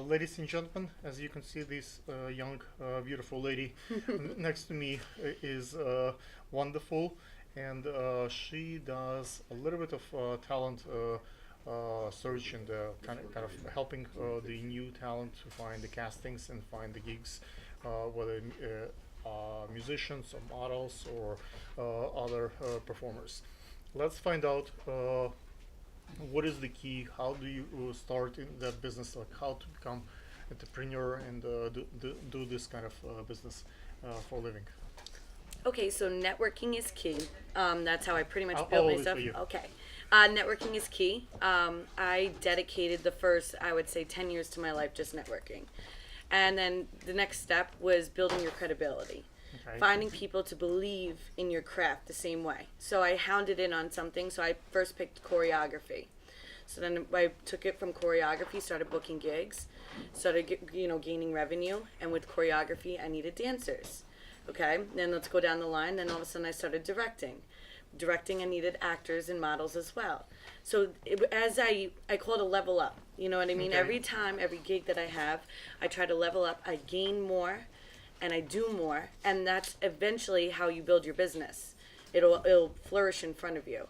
Ladies and gentlemen, as you can see, this young, beautiful lady next to me is wonderful, and she does a little bit of talent search and kind of helping the new talent to find the castings and find the gigs, whether musicians or models or other performers. Let's find out what is the key? How do you start in that business? Like how to become entrepreneur and do this kind of business for a living? Okay, so networking is key. That's how I pretty much I'll built leave it myself. for you. Okay. Networking is key. I dedicated the first, I would say, 10 years to my life just networking. And then the next step was building your credibility. Okay. Finding people to believe in your craft the same way. So I hounded in on something. So I first picked choreography. So then I took it from choreography, started booking gigs, started gaining revenue, and with choreography, I needed dancers. Okay, then let's go down the line. Then all of a sudden, I started directing. Directing, I needed actors and models as well. So as I call it a level up. You know what I mean? Okay. Every time, every gig that I have, I try to level up. I gain more, and I do more, and that's eventually how you build your business. It'll flourish in front of you.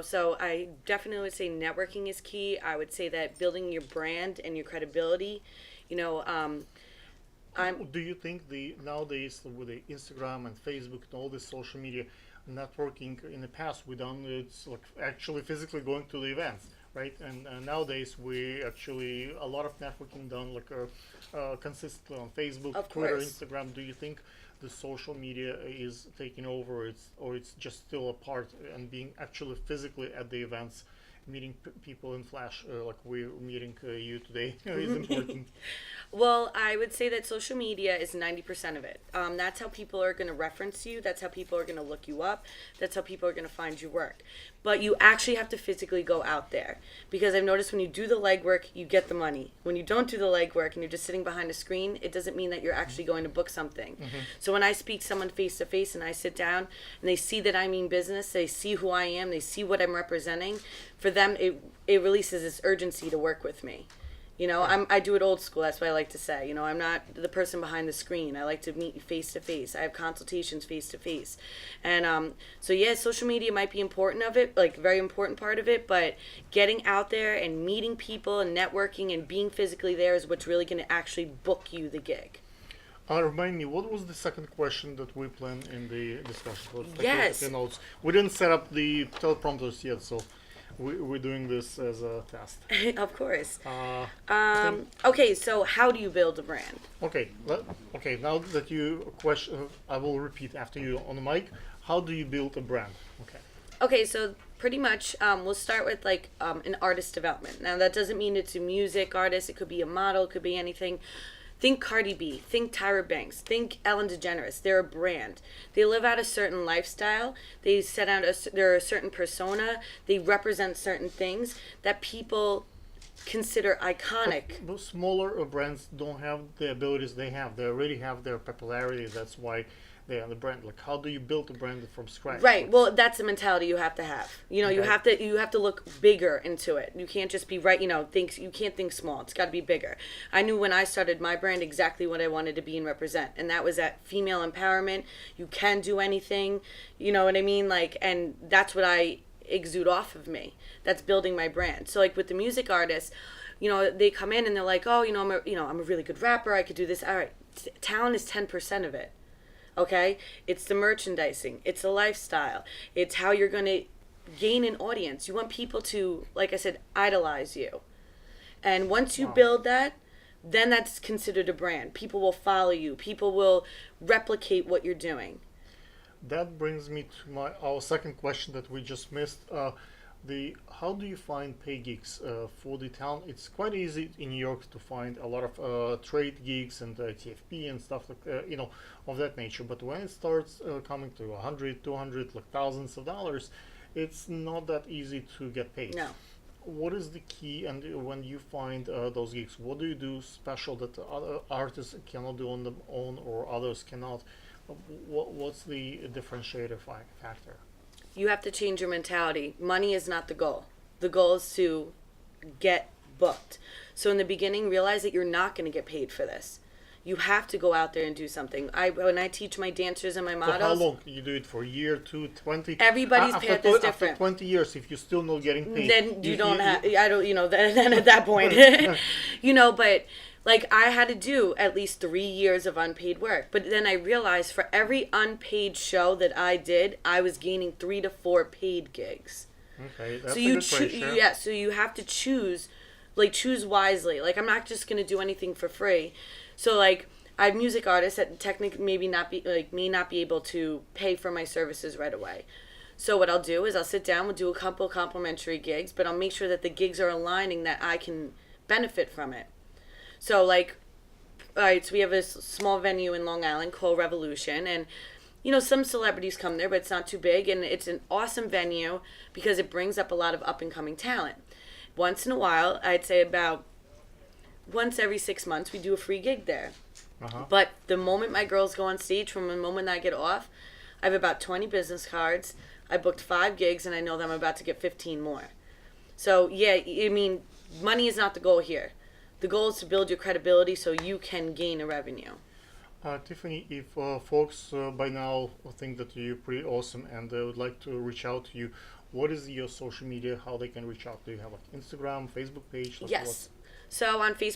So I definitely would say networking is key. I would say that building your brand and your credibility, you know, I'm Do you think the nowadays with the Instagram and Facebook and all this social media networking in the past we done it's like actually physically going to the events, right? And nowadays we actually a lot of networking done like consistently on Facebook, Of Twitter, course. Instagram. Do you think the social media is taking over? It's just still a part and being actually physically at the events, meeting people in flash like we're meeting you today is important. Well, I would say that social media is 90% of it. That's how people are going to reference you. That's how people are going to look you up. That's how people are going to find your work. But you actually have to physically go out there. Because I've noticed when you do the legwork, you get the money. When you don't do the legwork and you're just sitting behind a screen, it doesn't mean that you're actually going to book something. So when I speak to someone face to face and I sit down and they see that I mean business, they see who I am, they see what I'm representing, for them it releases this urgency to work with me. I do it old school. That's what I like to say. I'm not the person behind the screen. I like to meet you face to face. I have consultations face to face, and so yeah, social media might be important of it, like very important part of it. But getting out there and meeting people and networking and being physically there is what's really going to actually book you the gig. Remind me, what was the second question that we planned in the discussion? Let's take a look at Yes. the notes. We didn't set up the teleprompters yet, so we're doing this as a test. Of course. I think, Okay, so how do you build a brand? okay, okay. Now that you question, I will repeat after you on the mic. How do you build a brand? Okay. Okay, so pretty much we'll start with like an artist development. Now that doesn't mean it's a music artist. It could be a model. It could be anything. Think Cardi B. Think Tyra Banks. Think Ellen DeGeneres. They're a brand. They live out a certain lifestyle. They set out they're a certain persona. They represent certain things that people consider iconic. Those smaller brands don't have the abilities they have. They already have their popularity. That's why they are the brand. Like, how do you build a brand from scratch? Right. Well, that's the mentality you have to have. You Okay. have to look bigger into it. You can't just be right. You can't think small. It's got to be bigger. I knew when I started my brand exactly what I wanted to be and represent, and that was that female empowerment. You can do anything. You know what I mean? Like, and that's what I exude off of me. That's building my brand. So, like with the music artists, they come in and they're like, oh, I'm a really good rapper. I could do this. All right, talent is 10% of it. Okay, it's the merchandising, it's the lifestyle, it's how you're going to gain an audience. You want people to, like I said, idolize you, and once you Wow. build that, then that's considered a brand. People will follow you, people will replicate what you're doing. That brings me to our second question that we just missed. The how do you find pay gigs for the town? It's quite easy in New York to find a lot of trade gigs and TFP and stuff like of that nature. But when it starts coming to 100, 200, like thousands of dollars, it's not that easy to get paid. No. What is the key? And when you find those gigs, what do you do special that other artists cannot do on their own or others cannot? What's the differentiator factor? You have to change your mentality. Money is not the goal. The goal is to get booked. So in the beginning, realize that you're not going to get paid for this. You have to go out there and do something. When I teach my dancers and my For models, how long? You do it for a year, 2, 20? Everybody's After path is after different. 20 years, if you're still not getting paid, then you don't have, I don't, then at that point, but like I had to do at least 3 years of unpaid work. But then I realized for every unpaid show that I did, I was gaining 3 to 4 paid gigs. Okay, that's So a you good ratio. yeah, so you have to choose wisely. Like I'm not just gonna do anything for free. So like I have music artists that technically maybe not be may not be able to pay for my services right away. So what I'll do is I'll sit down, we'll do a couple complimentary gigs, but I'll make sure that the gigs are aligning that I can benefit from it. So like, all right, so we have a small venue in Long Island called Revolution, and some celebrities come there, but it's not too big, and it's an awesome venue because it brings up a lot of up and coming talent. Once in a while, I'd say about once every 6 months, we do a free gig there. Uh-huh. But the moment my girls go on stage, from the moment I get off, I have about 20 business cards. I booked 5 gigs, and I know that I'm about to get 15 more. So, yeah, I mean, money is not the goal here. The goal is to build your credibility so you can gain a revenue. Tiffany, if folks by now think that you're pretty awesome and they would like to reach out to you, what is your social media, how they can reach out? Do you have like Instagram, Facebook page? Like Yes. So on Facebook,